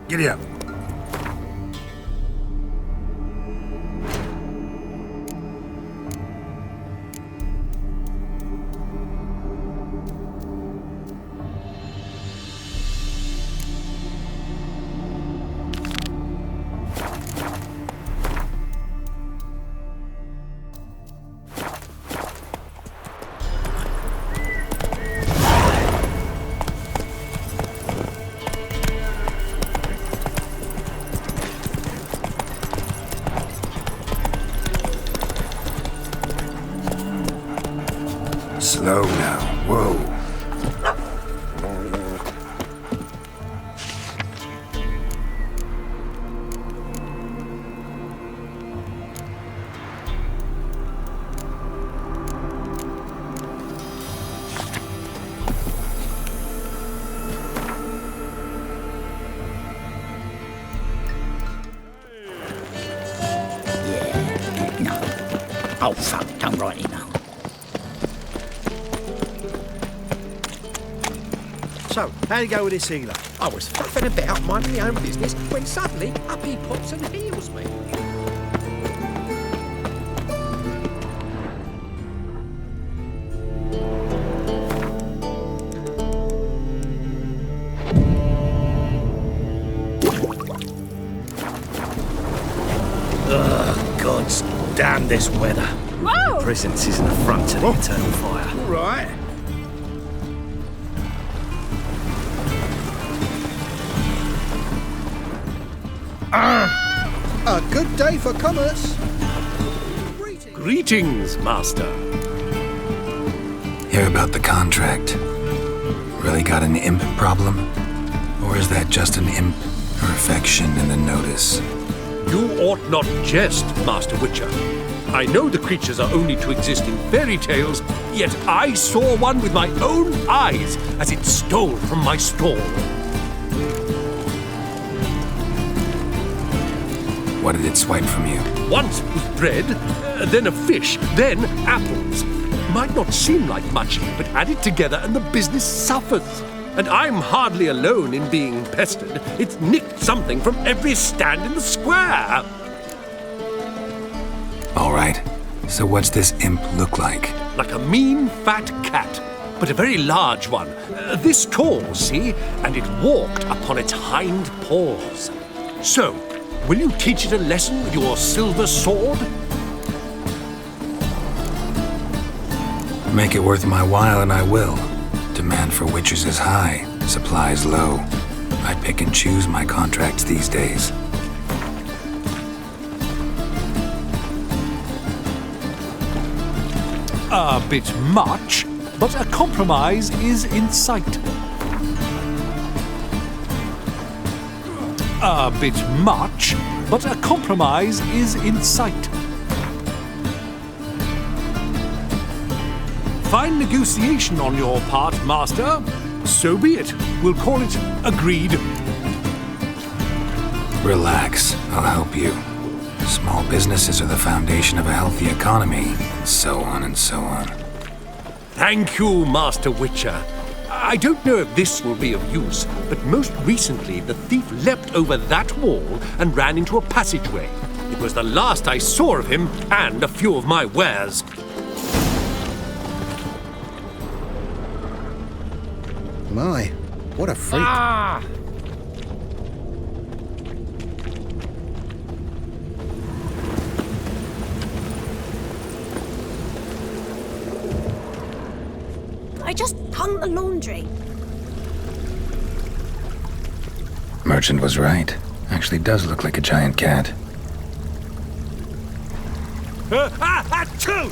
Giddy up. Slow now. Whoa. Yeah, no. Oh, fuck, don't write it now. So, how'd you go with this healer? I was faffing about minding my own business when suddenly up he pops and heals me. Ugh, gods damn this weather. Whoa! Presence is an affront to the eternal fire. All right. A good day for commerce. Greetings, master. Hear about the contract. Really got an imp problem? Or is that just an imp perfection in the notice? You ought not jest, Master Witcher. I know the creatures are only to exist in fairy tales, yet I saw one with my own eyes as it stole from my stall. What did it swipe from you? Once it was bread, then a fish, then apples. Might not seem like much, but add it together and the business suffers. And I'm hardly alone in being pestered. It's nicked something from every stand in the square. All right. So what's this imp look like? Like a mean, fat cat, but a very large one. This tall, see? And it walked upon its hind paws. So, will you teach it a lesson with your silver sword? Make it worth my while and I will. Demand for witches is high, supplies low. I pick and choose my contracts these days. A bit much, but a compromise is in sight. A bit much, but a compromise is in sight. Fine negotiation on your part, Master. So be it. We'll call it agreed. Relax, I'll help you. Small businesses are the foundation of a healthy economy, and so on and so on. Thank you, Master Witcher. I don't know if this will be of use, but most recently the thief leapt over that wall and ran into a passageway. It was the last I saw of him and a few of my wares. My, what a freak. I just hung the laundry. Merchant was right. Actually does look like a giant cat. Achoo!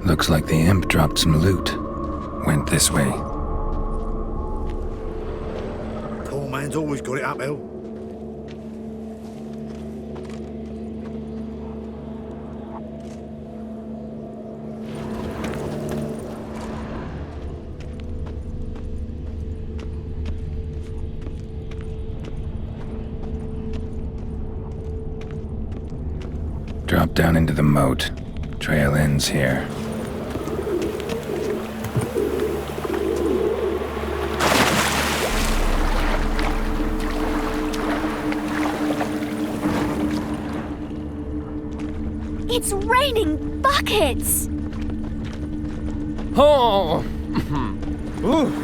Looks like the imp dropped some loot. Went this way. Poor man's always got it uphill. Drop down into the moat. Trail ends here. It's raining buckets! Oh! Ooh.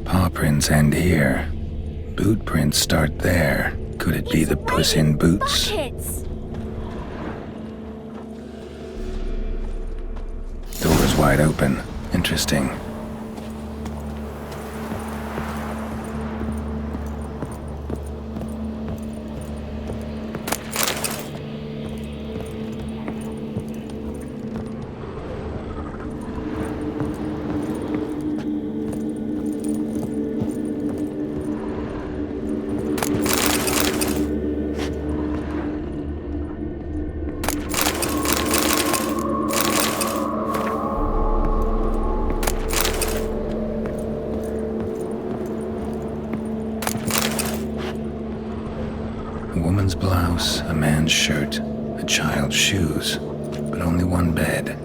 Paw prints end here. Boot prints start there. Could it be the Puss in Boots? Buckets! Door's wide open. Interesting. A woman's blouse, a man's shirt, a child's shoes, but only one bed.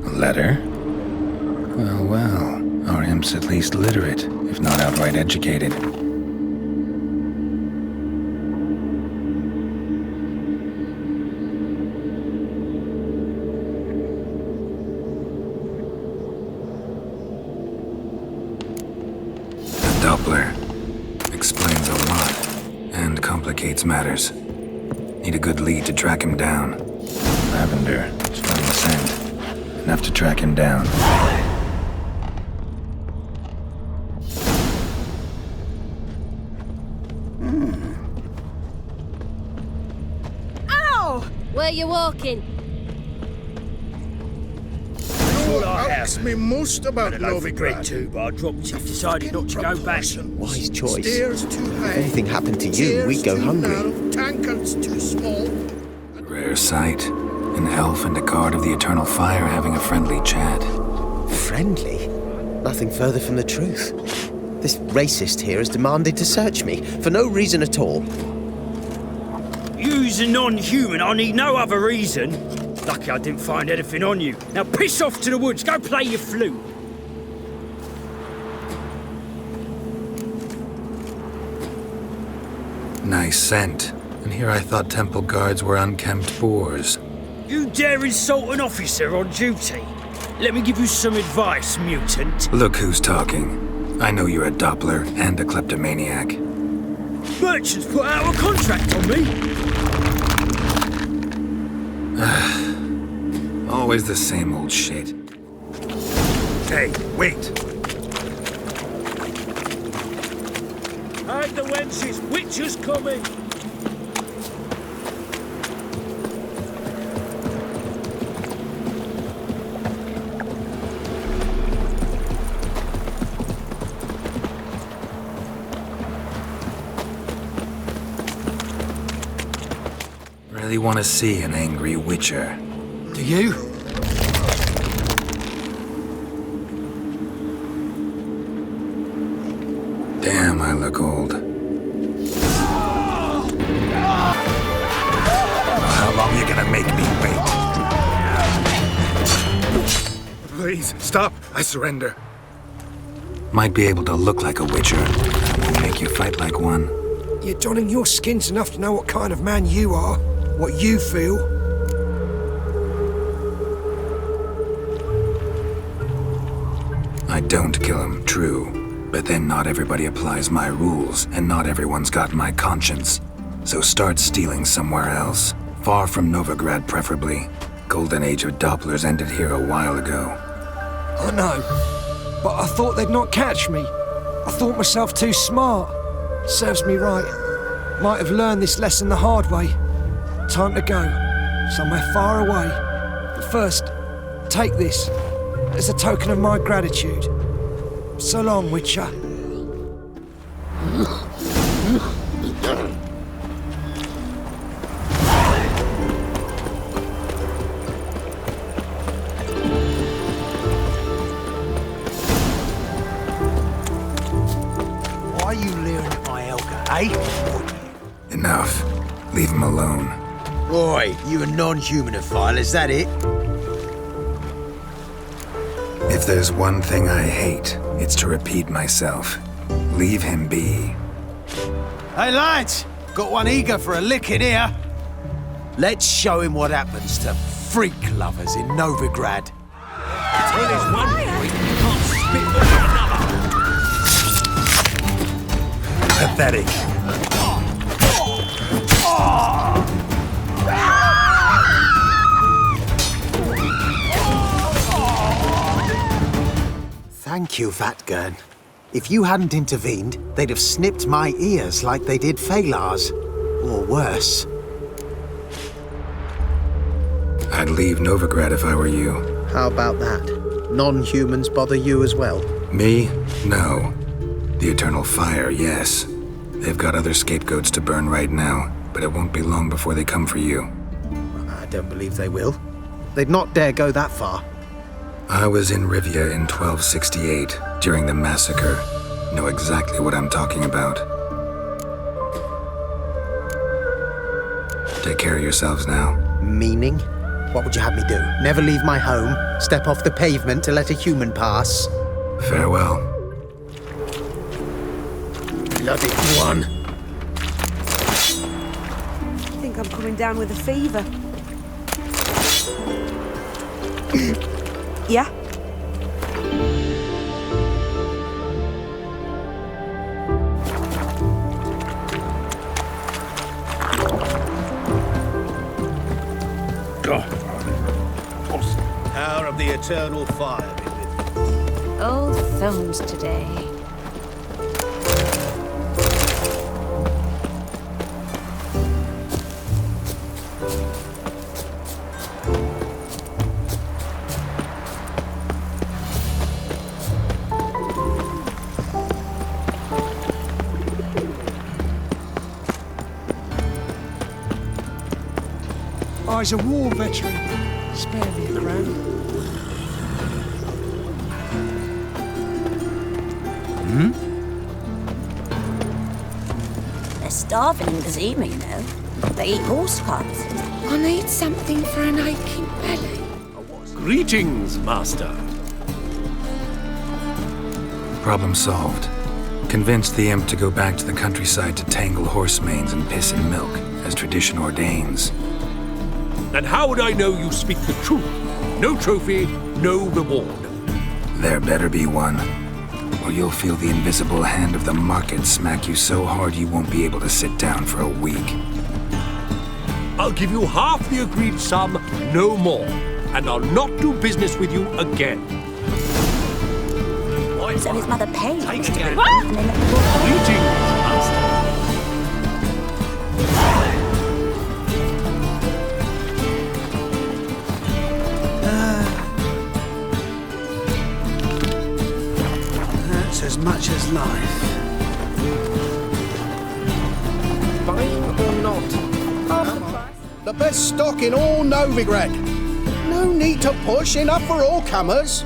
A letter? Well, well. Our imp's at least literate, if not outright educated. A Doppler. Explains a lot, and complicates matters. Need a good lead to track him down. Lavender, strong scent. Enough to track him down. Where you walking? You asked me most about Novigrad. too, but I dropped it. Decided not to go back. Wise choice. Stairs too high. If anything happened to you, we'd go hungry. Tankards too small. Rare sight. An elf and a guard of the Eternal Fire having a friendly chat. Friendly? Nothing further from the truth. This racist here has demanded to search me, for no reason at all. You's a non-human. I need no other reason. Lucky I didn't find anything on you. Now piss off to the woods. Go play your flute. Nice scent. And here I thought temple guards were unkempt boors. You dare insult an officer on duty? Let me give you some advice, mutant. Look who's talking. I know you're a Doppler and a kleptomaniac. Merchants put out a contract on me. Always the same old shit. Hey, wait! Hide the wenches! Witcher's coming! Really want to see an angry Witcher. Do you? Damn, I look old. How long you gonna make me wait? Please, stop. I surrender. Might be able to look like a Witcher. Won't make you fight like one. You're donning your skins enough to know what kind of man you are, what you feel. I don't kill him, true. But then not everybody applies my rules, and not everyone's got my conscience. So start stealing somewhere else. Far from Novigrad, preferably. Golden age of Dopplers ended here a while ago. I know, but I thought they'd not catch me. I thought myself too smart. Serves me right. Might have learned this lesson the hard way. Time to go. Somewhere far away. First, take this as a token of my gratitude. So long, Witcher. Why are you leering at my Helga, eh? Enough. Leave him alone. Oi, you a non-humanophile, is that it? If there's one thing I hate, it's to repeat myself. Leave him be. Hey lads, got one eager for a lick in here. Let's show him what happens to freak lovers in Novigrad. Well, there's one point you can't spit over another. Pathetic. Thank you, Vatgern. If you hadn't intervened, they'd have snipped my ears like they did Phalar's. Or worse. I'd leave Novigrad if I were you. How about that? Non-humans bother you as well? Me? No. The Eternal Fire, yes. They've got other scapegoats to burn right now, but it won't be long before they come for you. I don't believe they will. They'd not dare go that far. I was in Rivia in 1268, during the massacre. Know exactly what I'm talking about. Take care of yourselves now. Meaning? What would you have me do? Never leave my home? Step off the pavement to let a human pass? Farewell. Bloody one. I think I'm coming down with a fever. Yeah? Power of the Eternal Fire be with you. Old phones today. I's a war veteran. Spare me a crown. They're starving in Gazima, you know. They eat horse carcasses. I need something for an aching belly. Greetings, Master. Problem solved. Convinced the imp to go back to the countryside to tangle horse manes and piss in milk, as tradition ordains. And how would I know you speak the truth? No trophy, no reward. There better be one, or you'll feel the invisible hand of the market smack you so hard you won't be able to sit down for a week. I'll give you half the agreed sum, no more. And I'll not do business with you again. So his mother paid. Greetings, Master. That's as much as life. Buying or not? The best stock in all Novigrad. No need to push, enough for all comers.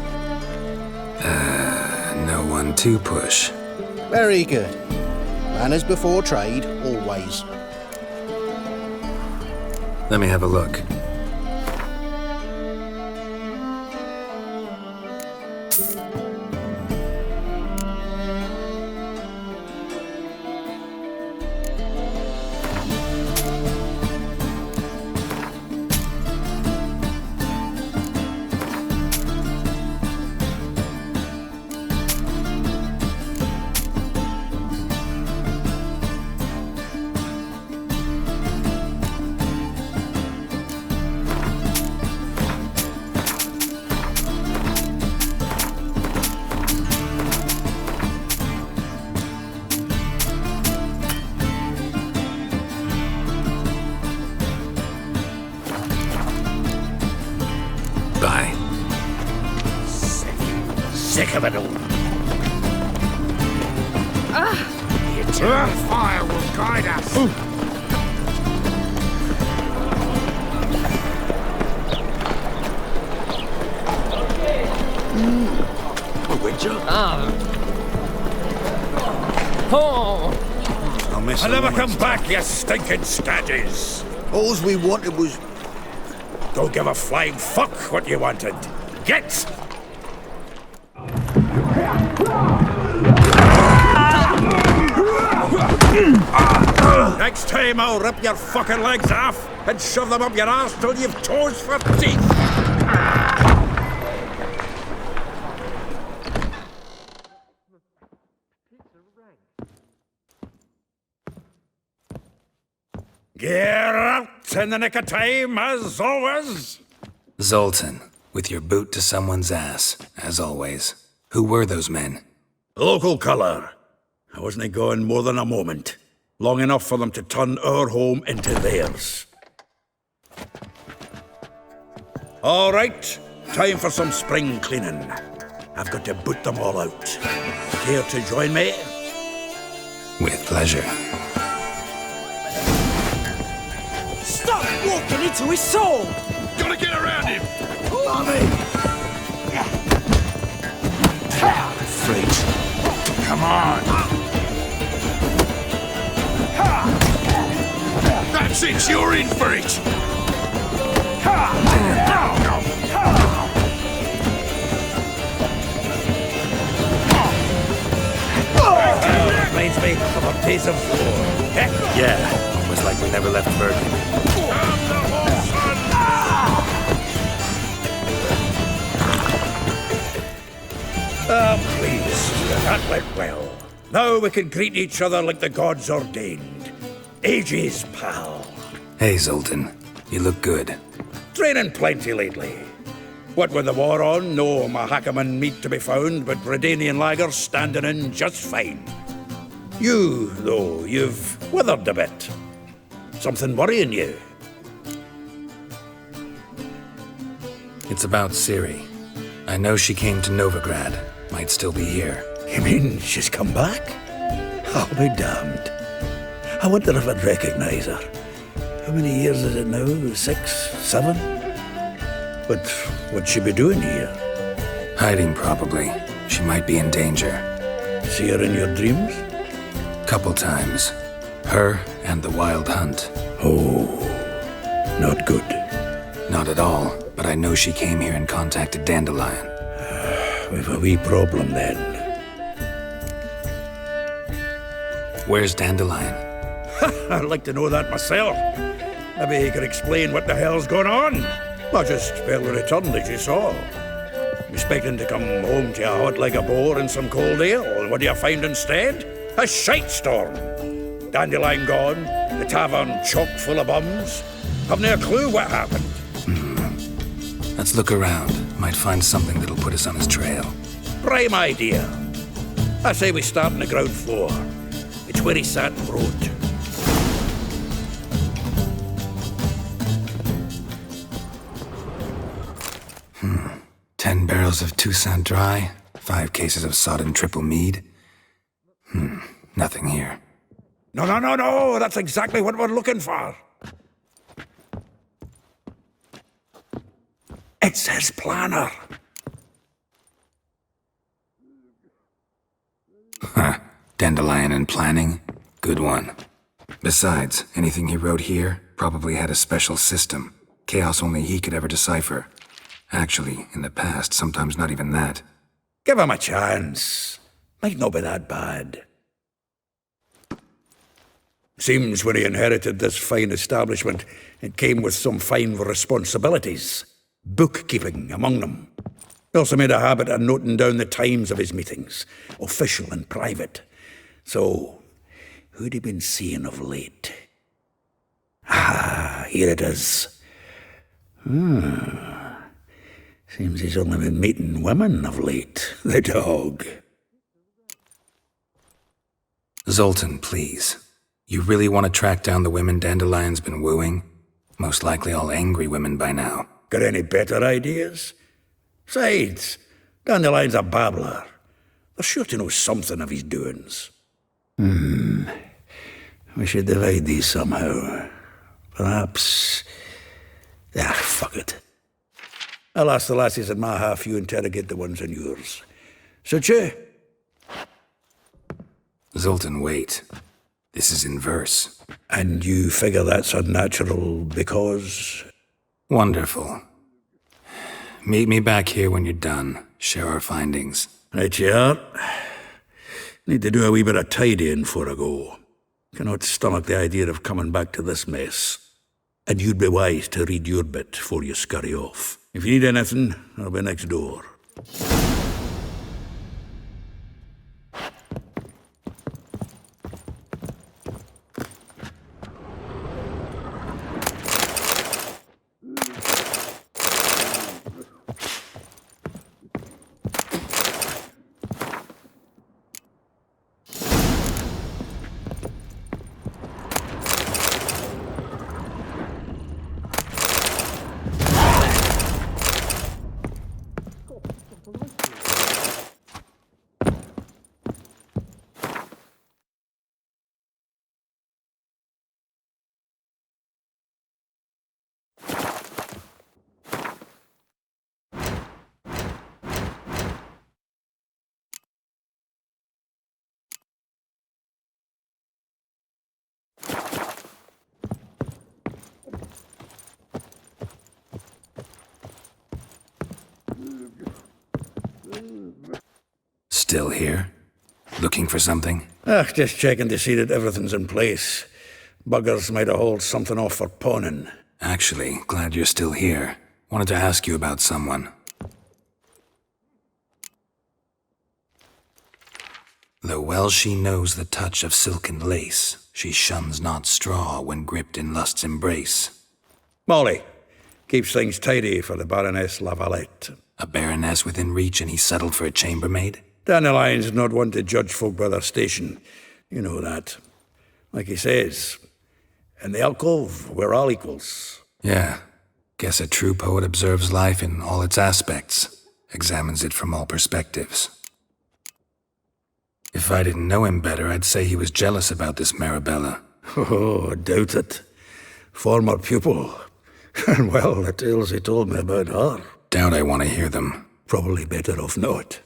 No one to push. Very good. Manners before trade, always. Let me have a look. Cavador. The eternal fire will guide us. Witcher? I'll never come back, you stinking stagges. All we wanted was... Don't give a flying fuck what you wanted. Get! Next time I'll rip your fucking legs off and shove them up your ass till you've toes for teeth. Get out in the nick of time, as always. Zoltan, with your boot to someone's ass, as always. Who were those men? Local colour. I wasn't gone more than a moment. Long enough for them to turn our home into theirs. All right, time for some spring cleaning. I've got to boot them all out. Care to join me? With pleasure. Stop walking into his soul! Gotta get around him! Freak. Come on! That's it, you're in for it! Reminds me of our days of war. Yeah, almost like we never left Bergen. Please, that went well. Now we can greet each other like the gods ordained. Ages, pal. Hey, Zoltan. You look good. Training plenty lately. What with the war on, no Mahakaman meat to be found, but Redanian lagers standing in just fine. You, though, you've withered a bit. Something worrying you? It's about Ciri. I know she came to Novigrad. Might still be here. You mean she's come back? I'll be damned. I wonder if I'd recognize her. How many years is it now? 6, 7? But what'd she be doing here? Hiding, probably. She might be in danger. See her in your dreams? Couple times. Her and the Wild Hunt. Oh, not good. Not at all, but I know she came here and contacted Dandelion. We've a wee problem then. Where's Dandelion? I'd like to know that myself. Maybe he could explain what the hell's going on. Not just barely returned, as you saw. Expecting to come home to a hot like a boar and some cold ale, and what do you find instead? A shite storm. Dandelion gone, the tavern chock full of bums. Have no clue what happened. Let's look around. Might find something that'll put us on his trail. Prime idea. I say we start on the ground floor. It's where he sat and wrote. 10 barrels of Toussaint Dry, 5 cases of sodden triple mead. Nothing here. No, that's exactly what we're looking for. It's his planner. Dandelion and planning? Good one. Besides, anything he wrote here probably had a special system. Chaos only he could ever decipher. Actually, in the past, sometimes not even that. Give him a chance. Might not be that bad. Seems when he inherited this fine establishment, it came with some fine responsibilities. Bookkeeping among them. He also made a habit of noting down the times of his meetings, official and private. So, who'd he been seeing of late? Ah, here it is. Seems he's only been meeting women of late, the dog. Zoltan, please. You really want to track down the women Dandelion's been wooing? Most likely all angry women by now. Got any better ideas? Besides, Dandelion's a babbler. They're sure to know something of his doings. We should divide these somehow. Perhaps... fuck it. I'll ask the lassies in my half, you interrogate the ones in yours. Suche? Zoltan, wait. This is in verse. And you figure that's unnatural because... Wonderful. Meet me back here when you're done. Share our findings. Right you are. Need to do a wee bit of tidying before I go. Cannot stomach the idea of coming back to this mess. And you'd be wise to read your bit before you scurry off. If you need anything, I'll be next door. Still here? Looking for something? Just checking to see that everything's in place. Buggers might have hauled something off for pawning. Actually, glad you're still here. Wanted to ask you about someone. Though well she knows the touch of silken lace, she shuns not straw when gripped in lust's embrace. Molly, keeps things tidy for the Baroness Lavalette. A baroness within reach and he settled for a chambermaid? Dandelion's not one to judge folk by their station. You know that. Like he says, in the alcove, we're all equals. Yeah. Guess a true poet observes life in all its aspects, examines it from all perspectives. If I didn't know him better, I'd say he was jealous about this Marabella. Oh, doubt it. Former pupil. And well, the tales he told me about her. Doubt I want to hear them. Probably better off not.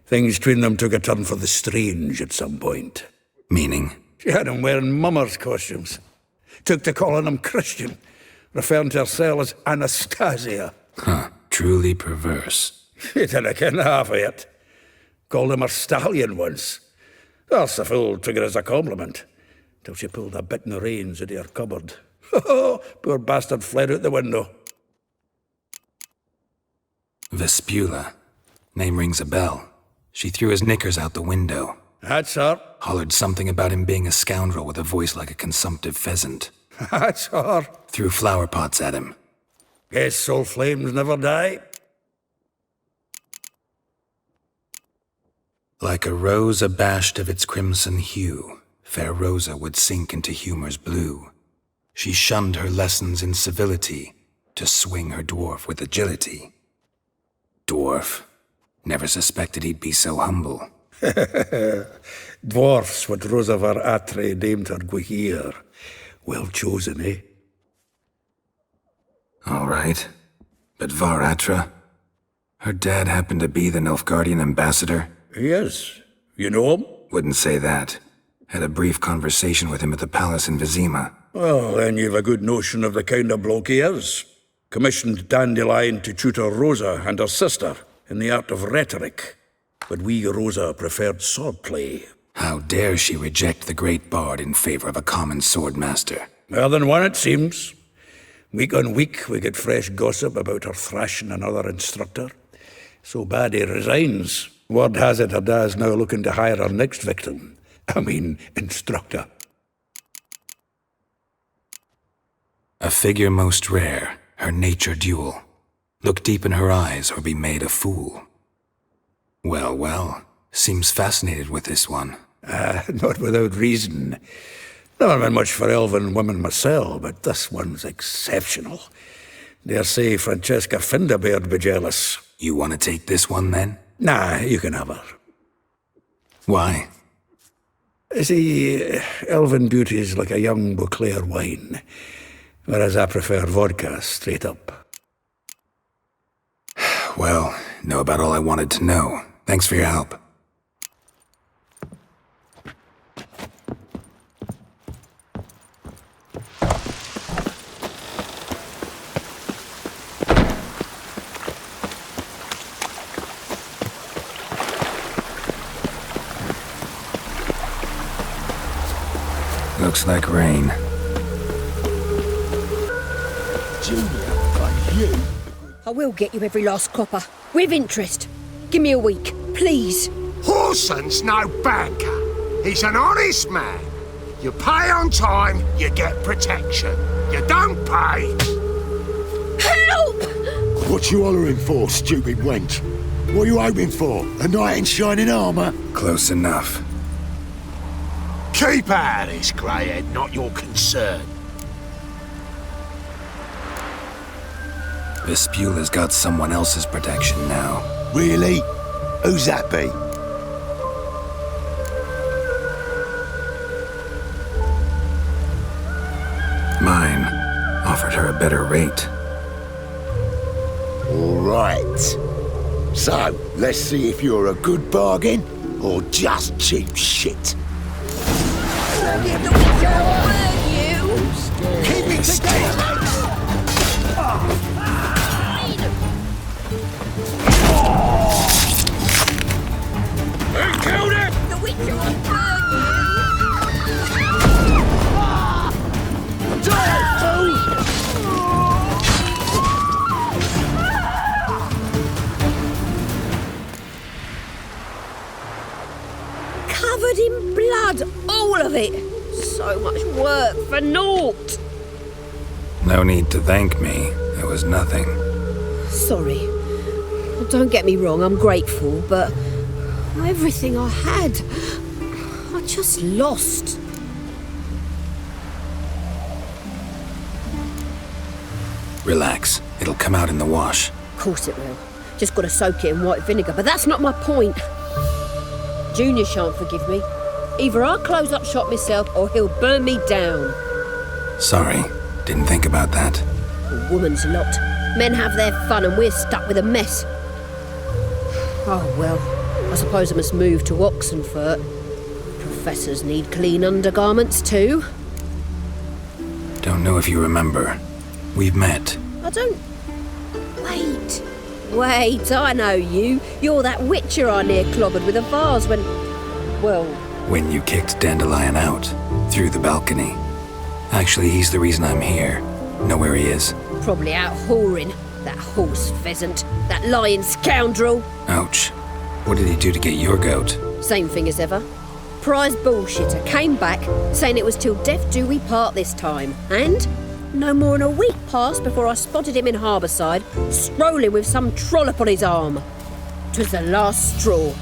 Things between them took a turn for the strange at some point. Meaning? She had him wearing mummers' costumes. Took to calling him Christian, referring to herself as Anastasia. Huh, truly perverse. She didn't ken half of it. Called him her stallion once. That's the fool took it as a compliment, till she pulled a bit in the reins out of her cupboard. Poor bastard fled out the window. Vespula. Name rings a bell. She threw his knickers out the window. That's her. Hollered something about him being a scoundrel with a voice like a consumptive pheasant. That's her. Threw flower pots at him. Guess soul flames never die. Like a rose abashed of its crimson hue, fair Rosa would sink into humor's blue. She shunned her lessons in civility to swing her dwarf with agility. Dwarf. Never suspected he'd be so humble. Dwarfs what Rosa var Atre named her Guihir. Well chosen, eh? All right. But Var Atra? Her dad happened to be the Nilfgaardian ambassador? He is. You know him? Wouldn't say that. Had a brief conversation with him at the palace in Vizima. Well, then you've a good notion of the kind of bloke he is. Commissioned Dandelion to tutor Rosa and her sister in the art of rhetoric. But we Rosa preferred swordplay. How dare she reject the great bard in favor of a common swordmaster? More than one, it seems. Week on week, we get fresh gossip about her thrashing another instructor. So bad he resigns. Word has it her dad's now looking to hire her next victim. Instructor. A figure most rare, her nature dual. Look deep in her eyes or be made a fool. Well, well, seems fascinated with this one. Not without reason. Never been much for elven women myself, but this one's exceptional. Dare say Francesca Findabaird be jealous. You want to take this one then? Nah, you can have her. Why? See, elven beauty is like a young Beauclair wine, whereas I prefer vodka straight up. Well, know about all I wanted to know. Thanks for your help. Looks like rain. I will get you every last copper. With interest. Give me a week, please. Horson's no banker. He's an honest man. You pay on time, you get protection. You don't pay... Help! What you hollering for, stupid wench? What you hoping for? A knight in shining armour? Close enough. Keep out of this, greyhead, not your concern. Vespula's got someone else's protection now. Really? Who's that be? Mine. Offered her a better rate. All right. So, let's see if you're a good bargain or just cheap shit. Get the witch over you! Keep it together! Who killed him? The witch will burn you! Covered in blood, all of it. So much work for naught. No need to thank me. It was nothing. Sorry. Don't get me wrong, I'm grateful, but everything I had, I just lost. Relax. It'll come out in the wash. Of course it will. Just gotta soak it in white vinegar, but that's not my point. Junior shan't forgive me. Either I'll close up shop myself or he'll burn me down. Sorry. Didn't think about that. A woman's lot. Men have their fun and we're stuck with a mess. Oh well, I suppose I must move to Oxenfurt. Professors need clean undergarments too. Don't know if you remember. We've met. I don't... Wait, I know you. You're that witcher I near clobbered with a vase when... Well... When you kicked Dandelion out. Through the balcony. Actually, he's the reason I'm here. Know where he is? Probably out whoring. That horse pheasant. That lying scoundrel. Ouch. What did he do to get your goat? Same thing as ever. Prize bullshitter came back, saying it was till death do we part this time. And... no more than a week passed before I spotted him in Harbourside, strolling with some trollop on his arm. 'Twas the last straw.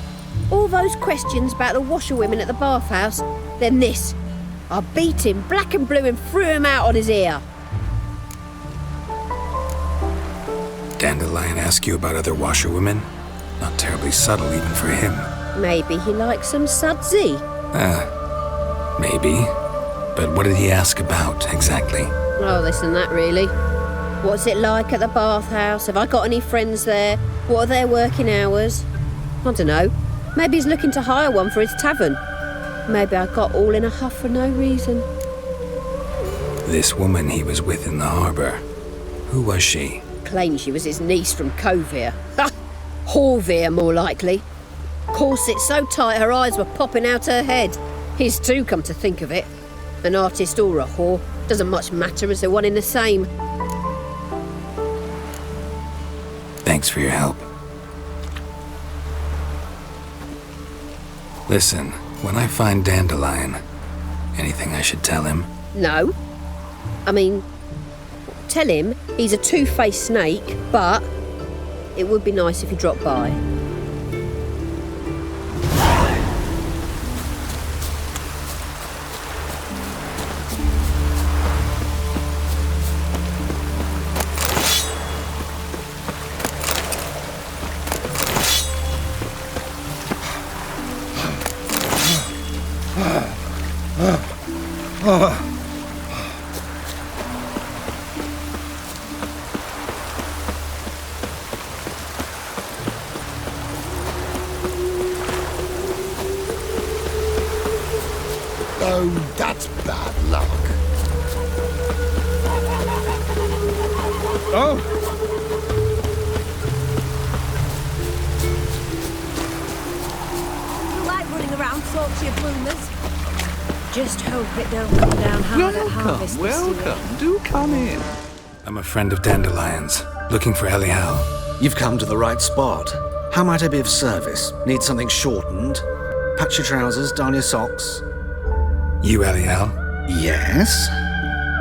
All those questions about the washerwomen at the bathhouse, then this. I beat him black and blue and threw him out on his ear. Dandelion ask you about other washerwomen? Not terribly subtle even for him. Maybe he likes some sudsy. Maybe. But what did he ask about, exactly? Oh, this and that, really. What's it like at the bathhouse? Have I got any friends there? What are their working hours? I don't know. Maybe he's looking to hire one for his tavern. Maybe I got all in a huff for no reason. This woman he was with in the harbour. Who was she? Claimed she was his niece from Kovir. Ha! Horvir, more likely. Corset so tight her eyes were popping out her head. His too, come to think of it. An artist or a whore. Doesn't much matter as they're one in the same. Thanks for your help. Listen, when I find Dandelion, anything I should tell him? No. I mean, tell him he's a two-faced snake, but it would be nice if he dropped by. Oh, that's bad luck. Oh! You like running around talking to your bloomers? Just hope it don't come down hard at harvest this year. Do come in. I'm a friend of Dandelion's, looking for Elial. You've come to the right spot. How might I be of service? Need something shortened? Patch your trousers, darn your socks. You Elial? Yes.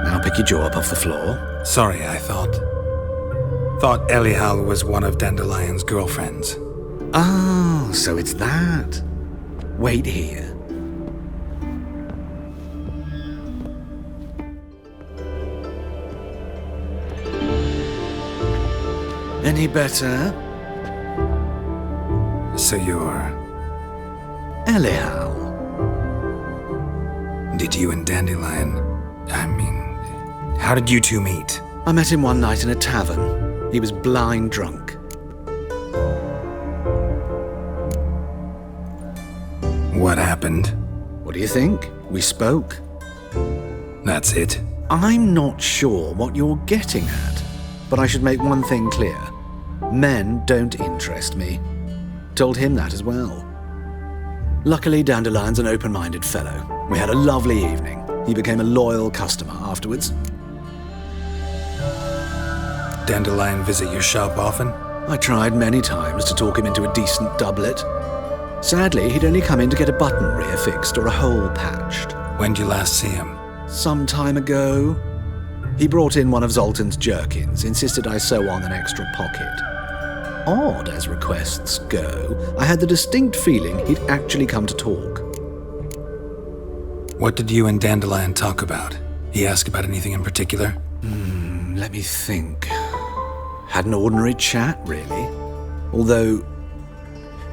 Now pick your jaw up off the floor. Sorry, I thought Elial was one of Dandelion's girlfriends. Oh, so it's that. Wait here. Any better? So you're... Elial. Did you and Dandelion... how did you two meet? I met him one night in a tavern. He was blind drunk. What happened? What do you think? We spoke. That's it? I'm not sure what you're getting at, but I should make one thing clear. Men don't interest me. Told him that as well. Luckily, Dandelion's an open-minded fellow. We had a lovely evening. He became a loyal customer afterwards. Dandelion visit your shop often? I tried many times to talk him into a decent doublet. Sadly, he'd only come in to get a button rear fixed or a hole patched. When'd you last see him? Some time ago. He brought in one of Zoltan's jerkins, insisted I sew on an extra pocket. Odd as requests go, I had the distinct feeling he'd actually come to talk. What did you and Dandelion talk about? He asked about anything in particular? Let me think. Had an ordinary chat, really. Although,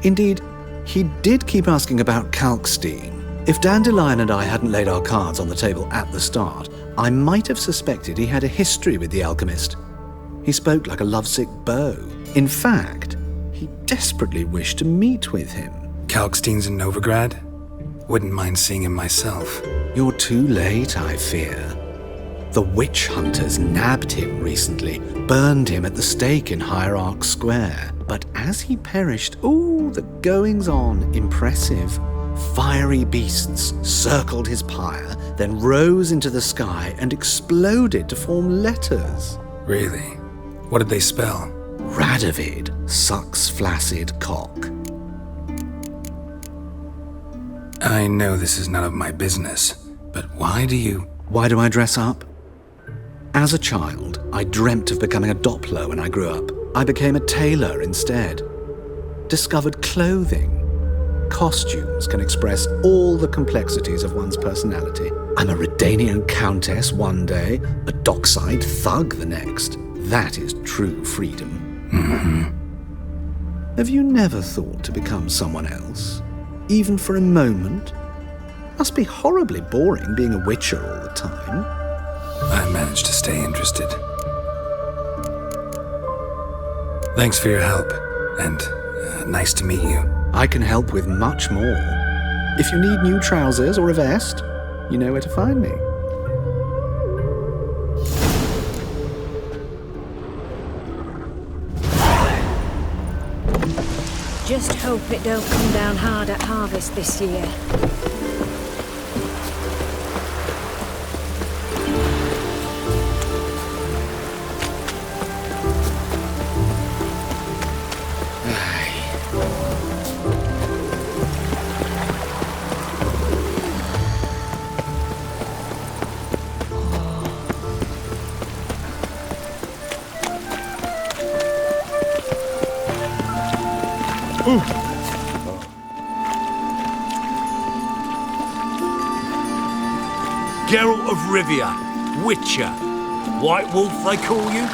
indeed, he did keep asking about Kalkstein. If Dandelion and I hadn't laid our cards on the table at the start, I might have suspected he had a history with the alchemist. He spoke like a lovesick beau. In fact, he desperately wished to meet with him. Kalkstein's in Novigrad? Wouldn't mind seeing him myself. You're too late, I fear. The witch hunters nabbed him recently, burned him at the stake in Hierarch Square. But as he perished, the goings-on, impressive. Fiery beasts circled his pyre, then rose into the sky and exploded to form letters. Really? What did they spell? Radovid sucks flaccid cock. I know this is none of my business, but why do I dress up? As a child, I dreamt of becoming a Doppler when I grew up. I became a tailor instead. Discovered clothing. Costumes can express all the complexities of one's personality. I'm a Redanian countess one day, a dockside thug the next. That is true freedom. Have you never thought to become someone else? Even for a moment? Must be horribly boring being a witcher all the time. I managed to stay interested. Thanks for your help, and nice to meet you. I can help with much more. If you need new trousers or a vest, you know where to find me. Just hope it don't come down hard at harvest this year. Geralt of Rivia, Witcher. White Wolf, they call you?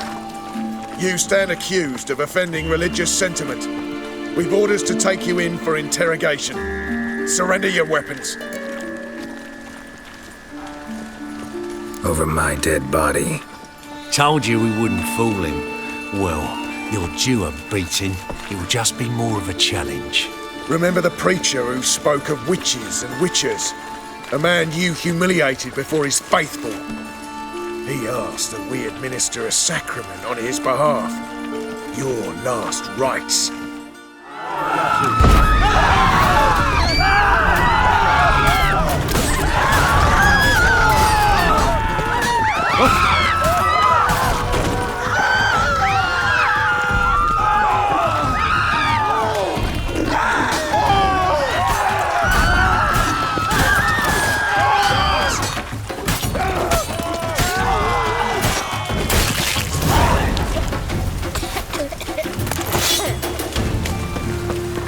You stand accused of offending religious sentiment. We've orders to take you in for interrogation. Surrender your weapons. over my dead body. Told you we wouldn't fool him. Well, you're due a beating. It will just be more of a challenge. Remember the preacher who spoke of witches and witchers? A man you humiliated before his faithful. He asked that we administer a sacrament on his behalf. Your last rites.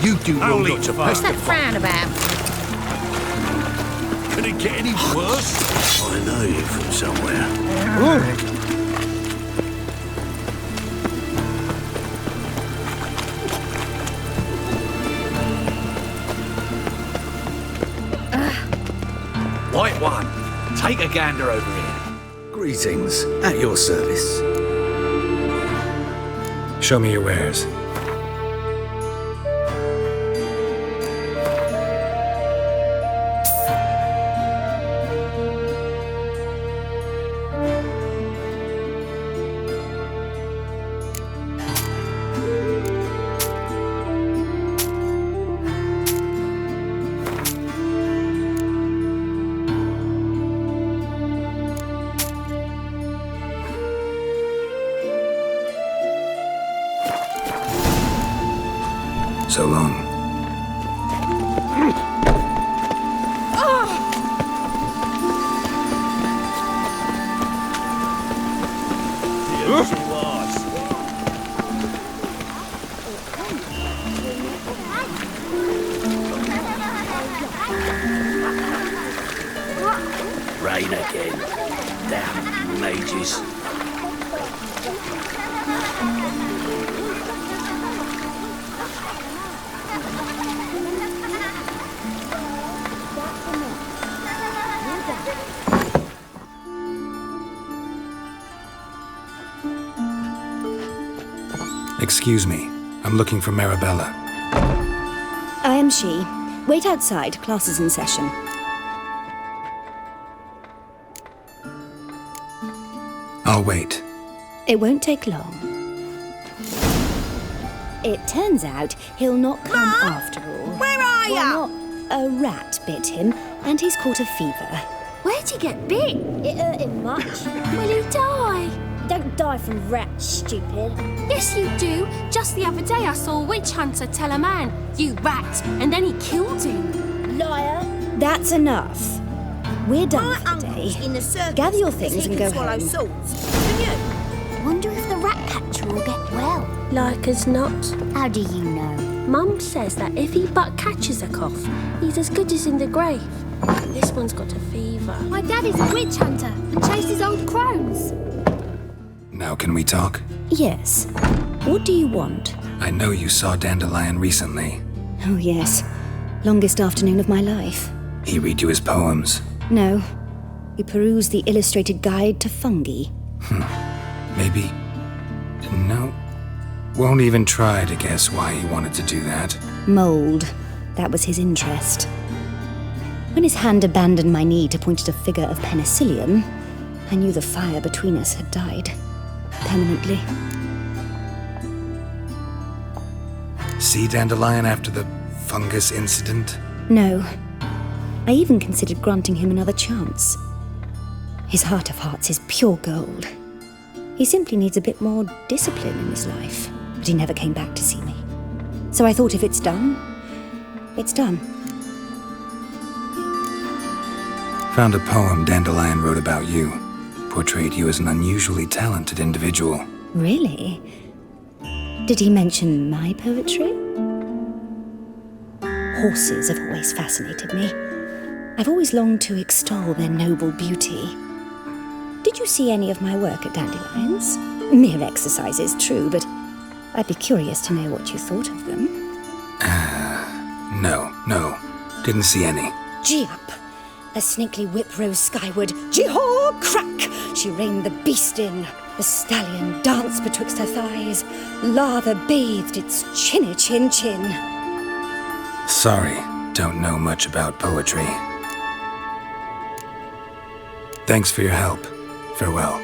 You do well Holy not to fuck. What's that pestify. frown about? Can it get any worse? I know you from somewhere. White one, take a gander over here. Greetings, at your service. Show me your wares. So long. Rain again. Damn mages. Excuse me. I'm looking for Marabella. I am she. Wait outside. Class is in session. I'll wait. It won't take long. It turns out he'll not come after all. Where are ya? Not a rat bit him, and he's caught a fever. Where'd he get bit? It hurt him much. Will he die? Don't die from rats, stupid. Yes, you do. Just the other day I saw a witch hunter tell a man, "You rat," and then he killed him. Liar. That's enough. We're done for the day. In the circus, Gather your things and go home. Wonder if the rat catcher will get well. Like as not. How do you know? Mum says that if he but catches a cough, he's as good as in the grave. This one's got a fever. My daddy's a witch hunter and chases old crones. Now can we talk? Yes. What do you want? I know you saw Dandelion recently. Oh, yes. Longest afternoon of my life. He read you his poems. No. He perused the illustrated guide to fungi. Maybe... No. Won't even try to guess why he wanted to do that. Mold. That was his interest. When his hand abandoned my knee to point at a figure of penicillium, I knew the fire between us had died. Permanently. See Dandelion after the fungus incident? No. I even considered granting him another chance. His heart of hearts is pure gold. He simply needs a bit more discipline in his life. But he never came back to see me. So I thought if it's done, it's done. Found a poem Dandelion wrote about you. Portrayed you as an unusually talented individual. Really? Did he mention my poetry? Horses have always fascinated me. I've always longed to extol their noble beauty. Did you see any of my work at Dandelion's? Mere exercises, true, but I'd be curious to know what you thought of them. No. Didn't see any. Gee up. Her snakely whip rose skyward. Jee-haw! Crack! She reined the beast in. The stallion danced betwixt her thighs. Lather bathed its chinny chin. Sorry, don't know much about poetry. Thanks for your help. Farewell.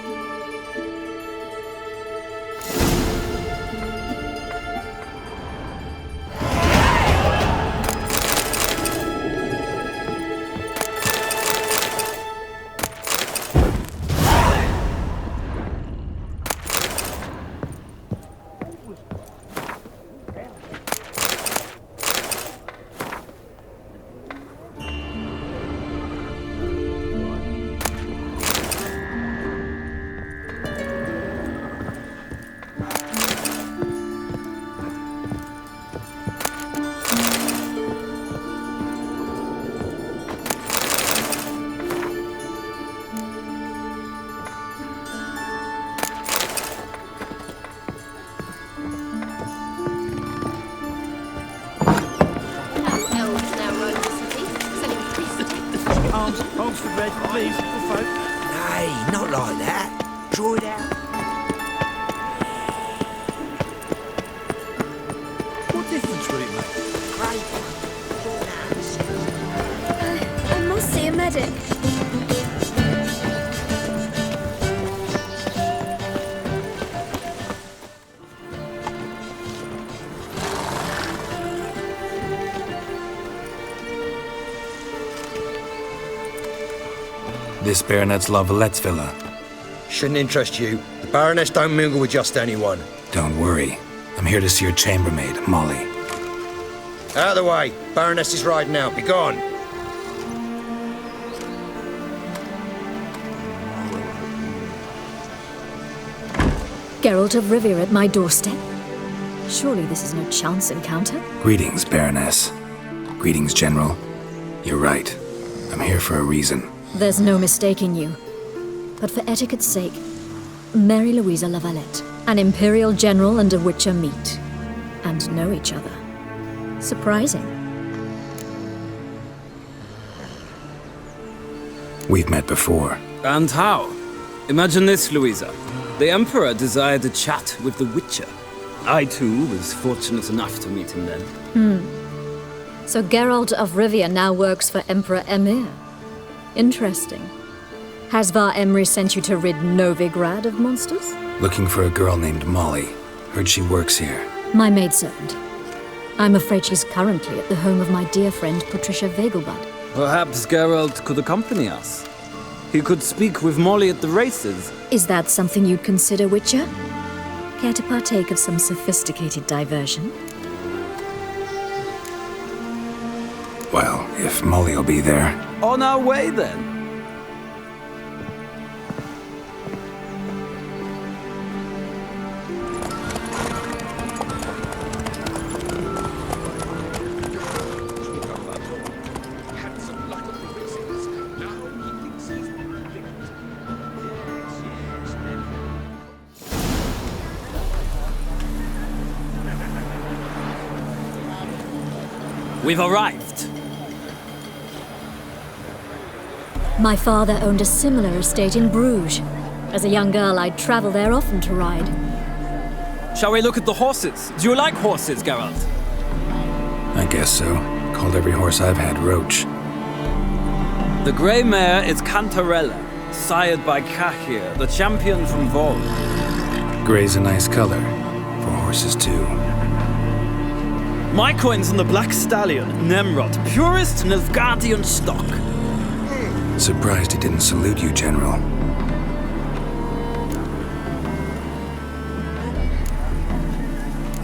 Arms for bread, please, for folk. Nay, not like that. Draw it out. What difference will it make? I must see a medic. This Baronet's La Vallette's villa. Shouldn't interest you. The Baroness don't mingle with just anyone. Don't worry. I'm here to see your chambermaid, Molly. Out of the way. Baroness is riding out. Be gone. Geralt of Rivia at my doorstep? Surely this is no chance encounter? Greetings, Baroness. Greetings, General. You're right. I'm here for a reason. There's no mistaking you. But for etiquette's sake, Mary Louisa La Valette, an Imperial General and a Witcher meet, and know each other. Surprising. We've met before. And how? Imagine this, Louisa. The Emperor desired a chat with the Witcher. I, too, was fortunate enough to meet him then. So Geralt of Rivia now works for Emperor Emhyr. Interesting. Has Var Emry sent you to rid Novigrad of monsters? Looking for a girl named Molly. Heard she works here. My maidservant. I'm afraid she's currently at the home of my dear friend Patricia Vegelbud. Perhaps Geralt could accompany us. He could speak with Molly at the races. Is that something you'd consider, Witcher? Care to partake of some sophisticated diversion? Well, if Molly'll be there. On our way, then. We've arrived. My father owned a similar estate in Bruges. As a young girl, I'd travel there often to ride. Shall we look at the horses? Do you like horses, Geralt? I guess so. Called every horse I've had Roach. The grey mare is Cantarella, sired by Cahir, the champion from Vol. Grey's a nice color. For horses, too. My coin's on the Black Stallion, Nemrod, purest Nilfgaardian stock. Surprised he didn't salute you, General.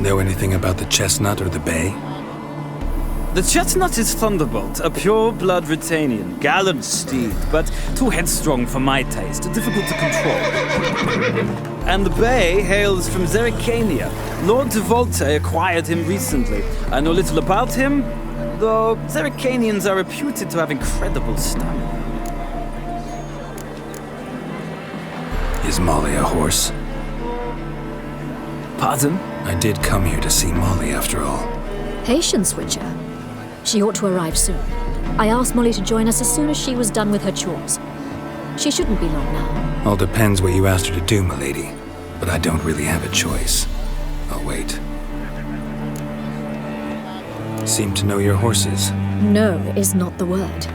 Know anything about the Chestnut or the Bay? The Chestnut is Thunderbolt, a pure-blood Britannian, gallant steed, but too headstrong for my taste, difficult to control. And the Bay hails from Zerrikania. Lord de Volte acquired him recently. I know little about him, though Zerrikanians are reputed to have incredible stamina. Is Molly a horse? Pardon? I did come here to see Molly, after all. Patience, Witcher. She ought to arrive soon. I asked Molly to join us as soon as she was done with her chores. She shouldn't be long now. All depends what you asked her to do, milady. But I don't really have a choice. I'll wait. Seem to know your horses. No is not the word.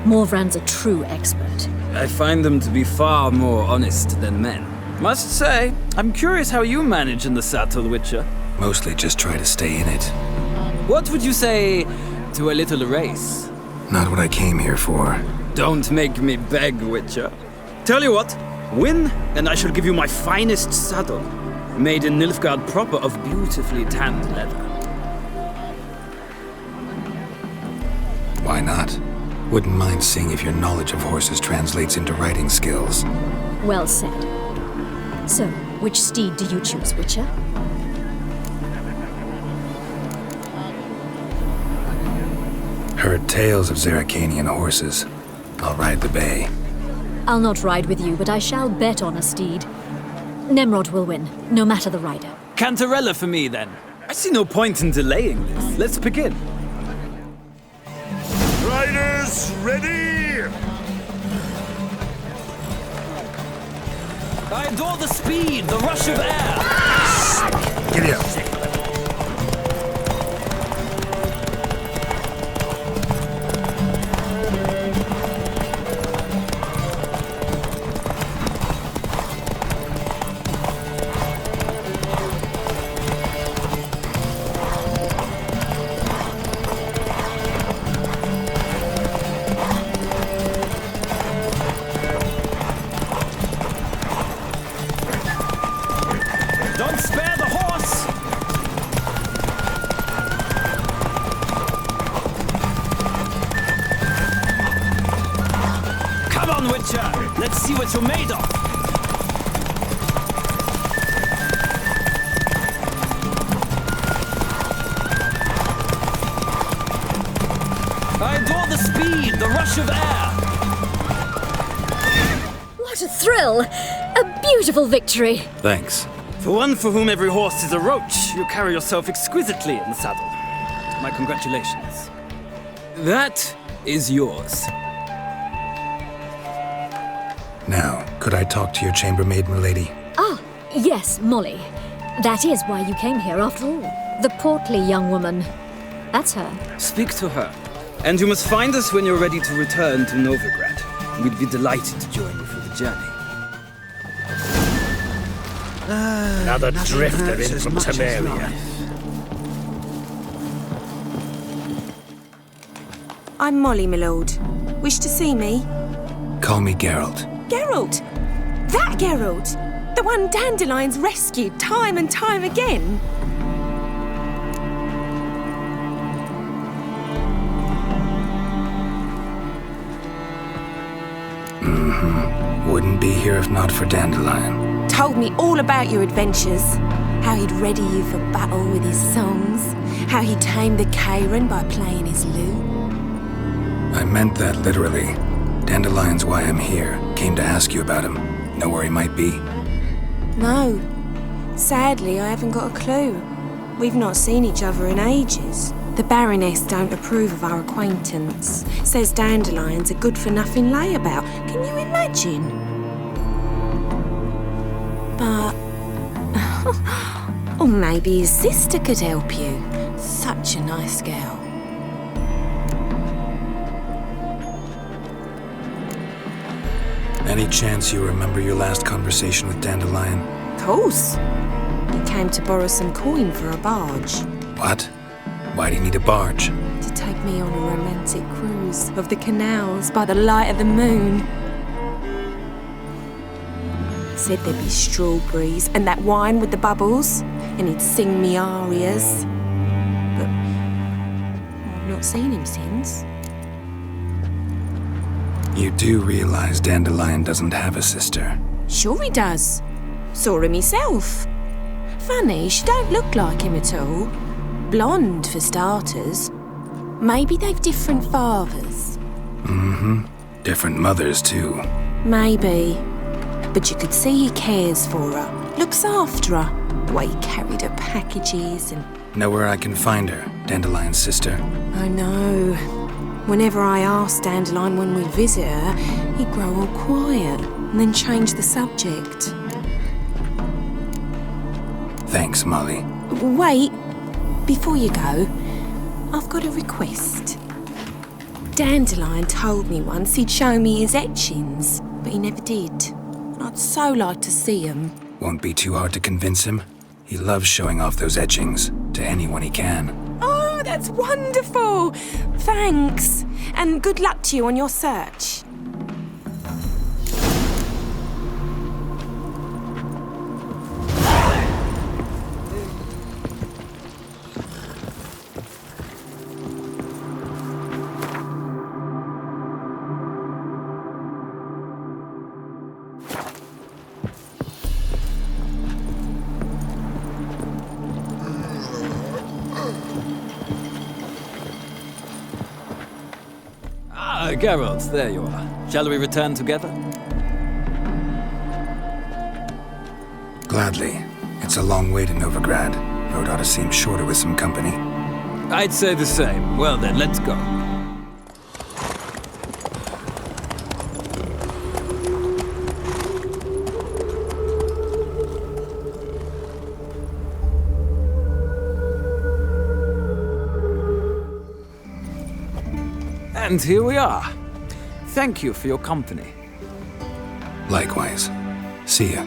Morvran's a true expert. I find them to be far more honest than men. Must say, I'm curious how you manage in the saddle, Witcher. Mostly just try to stay in it. What would you say to a little race? Not what I came here for. Don't make me beg, Witcher. Tell you what, win, and I shall give you my finest saddle, made in Nilfgaard proper of beautifully tanned leather. Why not? Wouldn't mind seeing if your knowledge of horses translates into riding skills. Well said. So, which steed do you choose, Witcher? Heard tales of Zeracanian horses. I'll ride the bay. I'll not ride with you, but I shall bet on a steed. Nemrod will win, no matter the rider. Cantarella for me, then. I see no point in delaying this. Let's begin. Riders, ready! I adore the speed, the rush of air. Giddy up. Don't spare the horse! Come on, Witcher! Let's see what you're made of! I adore the speed, the rush of air! What a thrill! A beautiful victory! Thanks. For one for whom every horse is a roach, you carry yourself exquisitely in the saddle. My congratulations. That is yours. Now, could I talk to your chambermaid, milady? Ah, yes, Molly. That is why you came here after all. The portly young woman. That's her. Speak to her. And you must find us when you're ready to return to Novigrad. We'd be delighted to join you for the journey. Another drifter in from Temeria. I'm Molly, my lord. Wish to see me? Call me Geralt. Geralt! That Geralt! The one Dandelion's rescued time and time again! Wouldn't be here if not for Dandelion. Told me all about your adventures. How he'd ready you for battle with his songs. How he tamed the Kairan by playing his lute. I meant that literally. Dandelion's why I'm here. Came to ask you about him. Know where he might be? No. Sadly, I haven't got a clue. We've not seen each other in ages. The Baroness don't approve of our acquaintance. Says Dandelion's a good-for-nothing layabout. Can you imagine? But... or maybe his sister could help you. Such a nice girl. Any chance you remember your last conversation with Dandelion? Of course. He came to borrow some coin for a barge. What? Why do you need a barge? To take me on a romantic cruise of the canals by the light of the moon. Said there'd be strawberries and that wine with the bubbles, and he'd sing me arias. But I've not seen him since. You do realize Dandelion doesn't have a sister? Sure he does. Saw him himself. Funny, she don't look like him at all. Blonde, for starters. Maybe they've different fathers. Mm-hmm. Different mothers, too. Maybe. But you could see he cares for her. Looks after her. The way he carried her packages and... Know where I can find her, Dandelion's sister? I know. Whenever I asked Dandelion when we'd visit her, he'd grow all quiet and then change the subject. Thanks, Molly. Wait, before you go, I've got a request. Dandelion told me once he'd show me his etchings, but he never did. And I'd so like to see them. Won't be too hard to convince him. He loves showing off those etchings to anyone he can. Oh, that's wonderful! Thanks, and good luck to you on your search. Geralt, there you are. Shall we return together? Gladly. It's a long way to Novigrad. Road ought to seem shorter with some company. I'd say the same. Well then, let's go. And here we are. Thank you for your company. Likewise. See ya.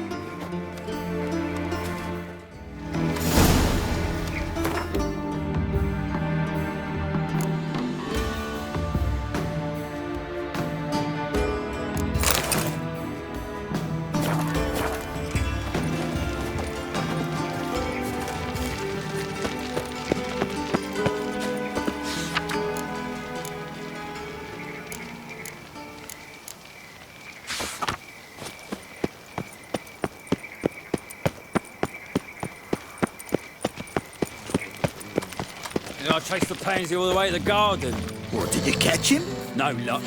I chased the pansy all the way to the garden. What, did you catch him? No luck.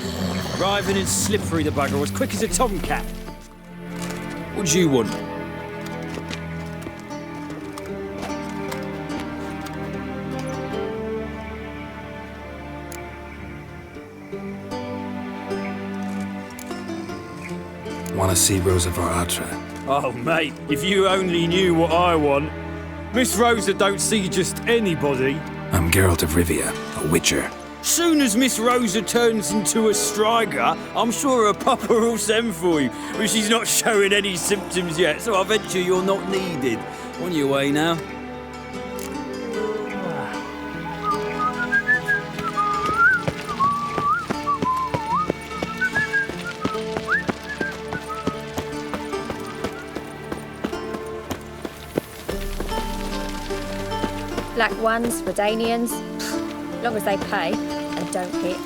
Writhing and slippery, the bugger was quick as a tomcat. What do you want? Want to see Rosa var Atra? Oh, mate, if you only knew what I want. Miss Rosa don't see just anybody. I'm Geralt of Rivia, a witcher. Soon as Miss Rosa turns into a striker, I'm sure her papa will send for you. But she's not showing any symptoms yet, so I venture you're not needed. On your way now. Black ones, Redanians, long as they pay and don't hit.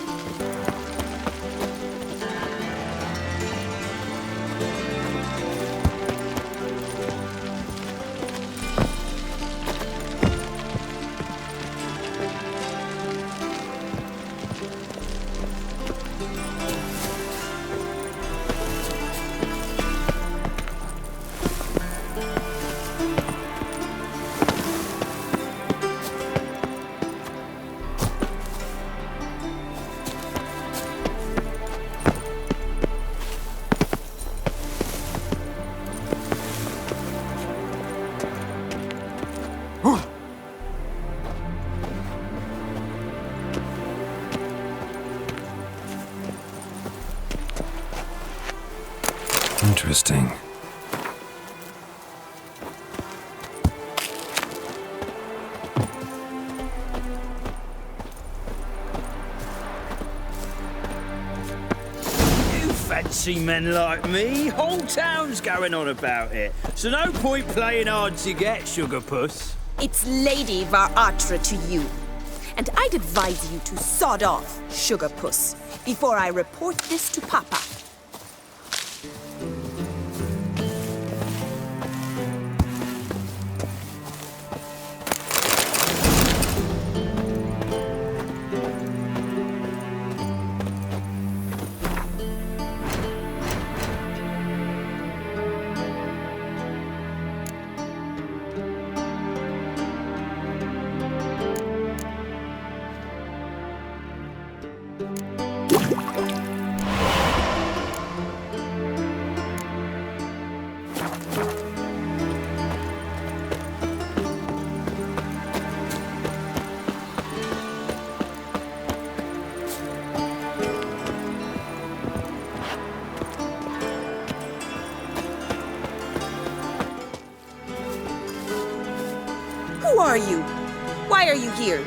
Interesting. You fancy men like me? Whole town's going on about it. So no point playing hard to get, sugar puss. It's Lady var Atra to you. And I'd advise you to sod off, sugar puss, before I report this to Papa. are you? Why are you here?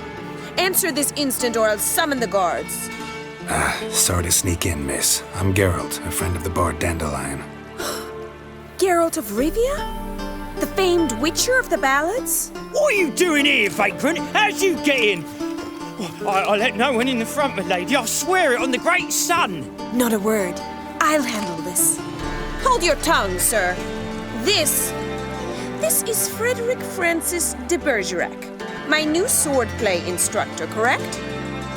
Answer this instant or I'll summon the guards. Sorry to sneak in, miss. I'm Geralt, a friend of the bard Dandelion. Geralt of Rivia? The famed witcher of the ballads? What are you doing here, vagrant? How'd you get in? I let no one in the front, my lady. I swear it on the great sun. Not a word. I'll handle this. Hold your tongue, sir. This is Frederick Francis de Bergerac, my new swordplay instructor, correct?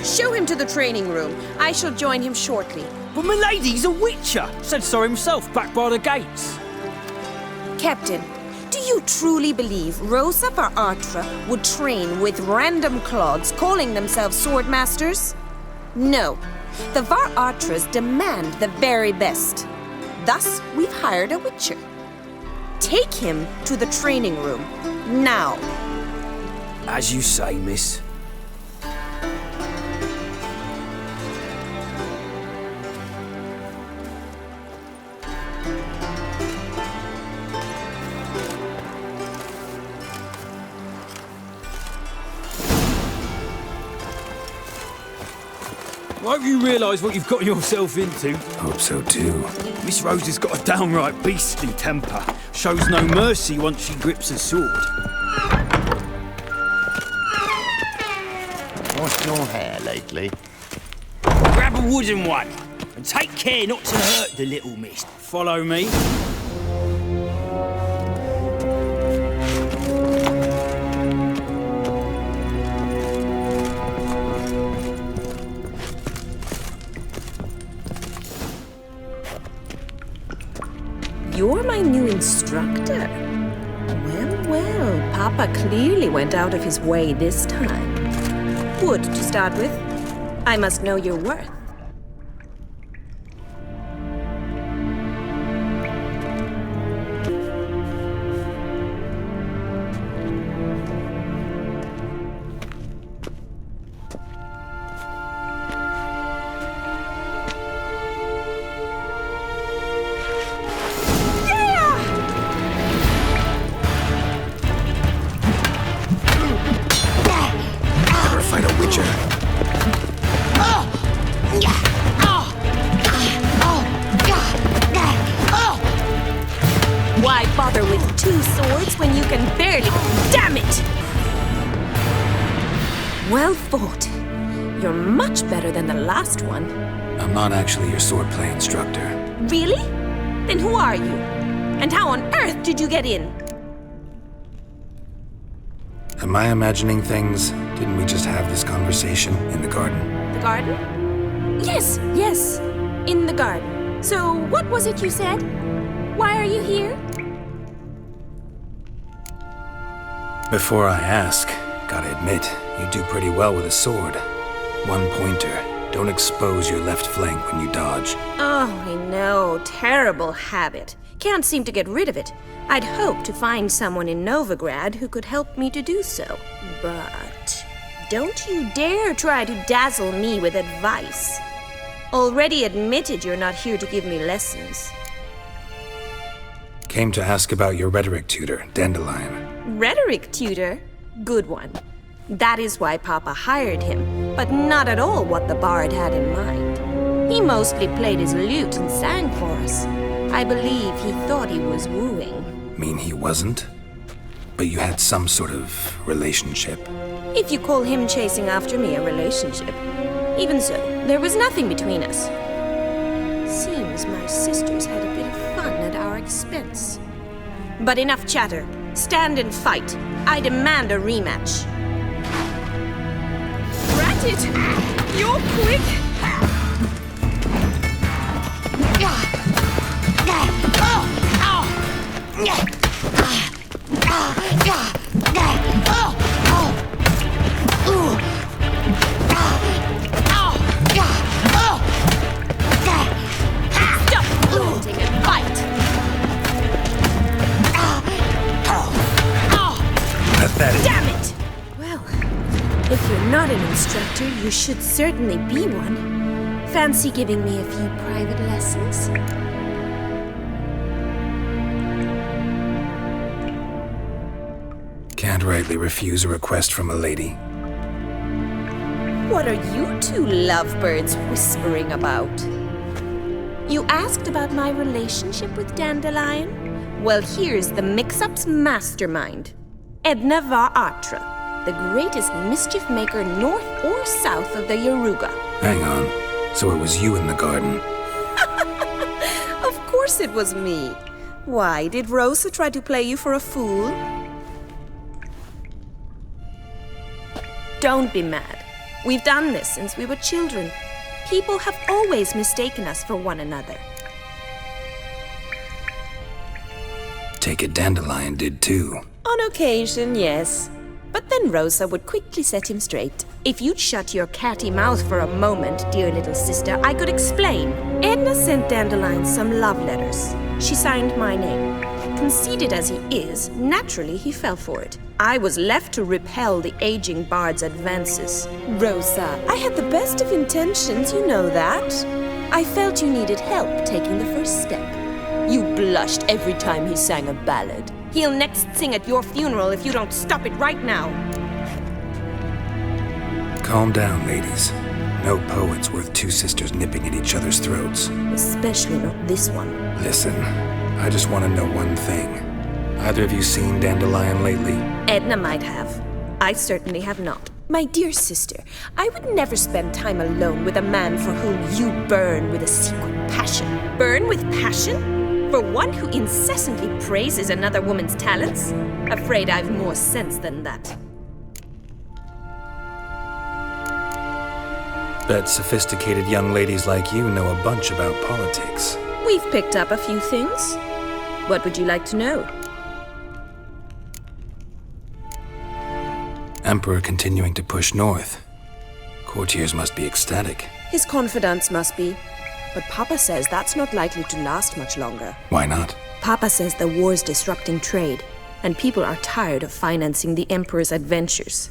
Show him to the training room. I shall join him shortly. But my lady's a witcher. Said so himself back by the gates. Captain, do you truly believe Rosa var Atra would train with random clods calling themselves swordmasters? No. The var Atras demand the very best. Thus, we've hired a witcher. Take him to the training room, now. As you say, miss. I hope you realise what you've got yourself into. Hope so too. Miss Rose has got a downright beastly temper. Shows no mercy once she grips a sword. What's your hair lately? Grab a wooden one and take care not to hurt the little miss. Follow me. You're my new instructor. Well, Papa clearly went out of his way this time. Wood, to start with. I must know your worth. Why bother with two swords when you can barely... Damn it! Well fought. You're much better than the last one. I'm not actually your swordplay instructor. Really? Then who are you? And how on earth did you get in? Am I imagining things? Didn't we just have this conversation in the garden? The garden? Yes, in the garden. So, what was it you said? Why are you here? Before I ask, gotta admit, you do pretty well with a sword. One pointer. Don't expose your left flank when you dodge. Oh, I know. Terrible habit. Can't seem to get rid of it. I'd hoped to find someone in Novigrad who could help me to do so. But don't you dare try to dazzle me with advice. Already admitted you're not here to give me lessons. Came to ask about your rhetoric tutor, Dandelion. Rhetoric tutor? Good one. That is why Papa hired him, but not at all what the bard had in mind. He mostly played his lute and sang for us. I believe he thought he was wooing. Mean he wasn't? But you had some sort of relationship. If you call him chasing after me a relationship. Even so, there was nothing between us. Seems my sisters had a bit of fun at our expense. But enough chatter. Stand and fight. I demand a rematch. Rat it! You're quick! Stop flaunting and fight! Pathetic. Damn it! Well, if you're not an instructor, you should certainly be one. Fancy giving me a few private lessons? Can't forthrightly refuse a request from a lady. What are you two lovebirds whispering about? You asked about my relationship with Dandelion? Well, here's the mix-up's mastermind. Edna var Atra, the greatest mischief maker north or south of the Yaruga. Hang on. So it was you in the garden? Of course it was me. Why, did Rosa try to play you for a fool? Don't be mad. We've done this since we were children. People have always mistaken us for one another. Take it Dandelion did too. On occasion, yes. But then Rosa would quickly set him straight. If you'd shut your catty mouth for a moment, dear little sister, I could explain. Edna sent Dandelion some love letters. She signed my name. Conceited as he is, naturally he fell for it. I was left to repel the aging bard's advances. Rosa, I had the best of intentions, you know that. I felt you needed help taking the first step. You blushed every time he sang a ballad. He'll next sing at your funeral if you don't stop it right now. Calm down, ladies. No poet's worth two sisters nipping at each other's throats. Especially not this one. Listen, I just want to know one thing. Either of you seen Dandelion lately? Edna might have. I certainly have not. My dear sister, I would never spend time alone with a man for whom you burn with a secret passion. Burn with passion? For one who incessantly praises another woman's talents? Afraid I've more sense than that. Bet sophisticated young ladies like you know a bunch about politics. We've picked up a few things. What would you like to know? Emperor continuing to push north. Courtiers must be ecstatic. His confidants must be. But Papa says that's not likely to last much longer. Why not? Papa says the war's disrupting trade, and people are tired of financing the Emperor's adventures.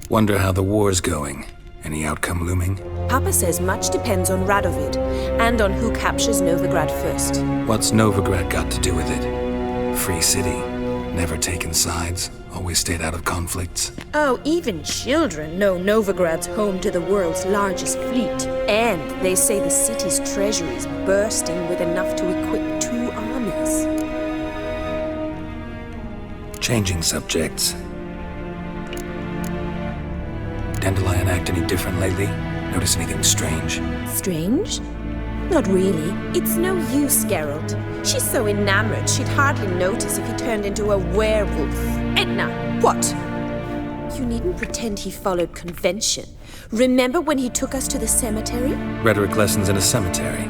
Wonder how the war's going. Any outcome looming? Papa says much depends on Radovid, and on who captures Novigrad first. What's Novigrad got to do with it? Free city. Never taken sides. Always stayed out of conflicts. Oh, even children know Novigrad's home to the world's largest fleet. And they say the city's treasury is bursting with enough to equip 2 armies. Changing subjects. Dandelion act any different lately? Notice anything strange? Strange? Not really. It's no use, Geralt. She's so enamored she'd hardly notice if he turned into a werewolf. Edna, what? You needn't pretend he followed convention. Remember when he took us to the cemetery? Rhetoric lessons in a cemetery.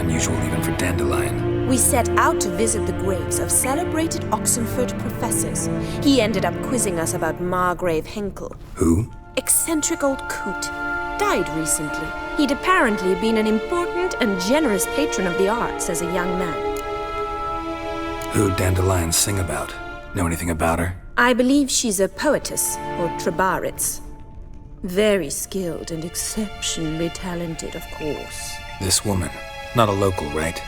Unusual even for Dandelion. We set out to visit the graves of celebrated Oxenford professors. He ended up quizzing us about Margrave Henkel. Who? Eccentric old coot. Died recently. He'd apparently been an important and generous patron of the arts as a young man. Who'd Dandelion sing about? Know anything about her? I believe she's a poetess, or Trebaritz. Very skilled and exceptionally talented, of course. This woman. Not a local, right?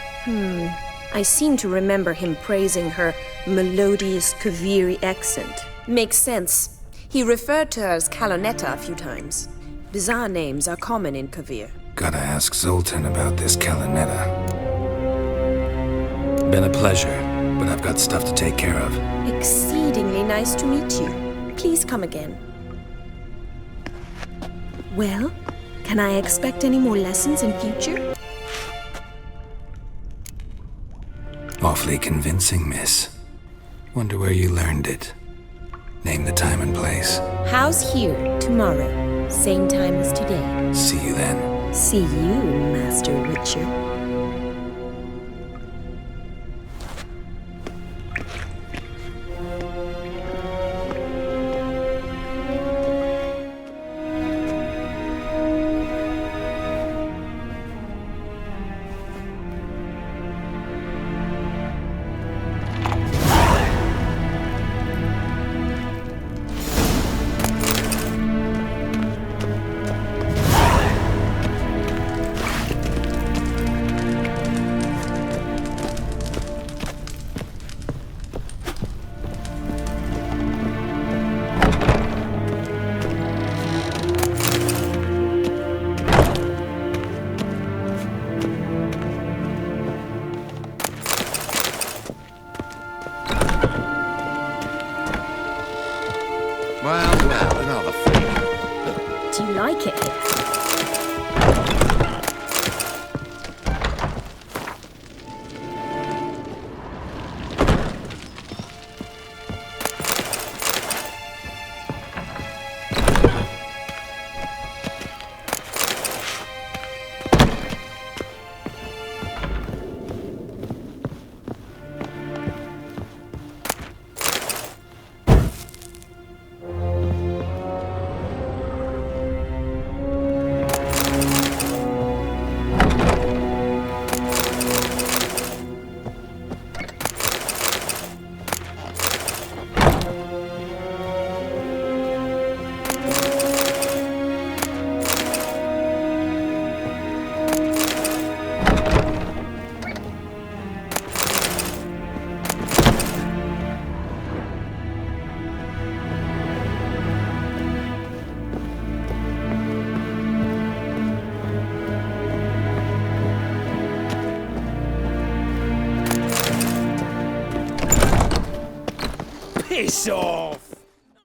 I seem to remember him praising her melodious Kaviri accent. Makes sense. He referred to her as Calonetta a few times. Bizarre names are common in Kavir. Gotta ask Zoltan about this Calonetta. Been a pleasure, but I've got stuff to take care of. Exceedingly nice to meet you. Please come again. Well, can I expect any more lessons in future? Awfully convincing, miss. Wonder where you learned it. Name the time and place. House here, tomorrow. Same time as today. See you then. See you, Master Witcher. Piss off!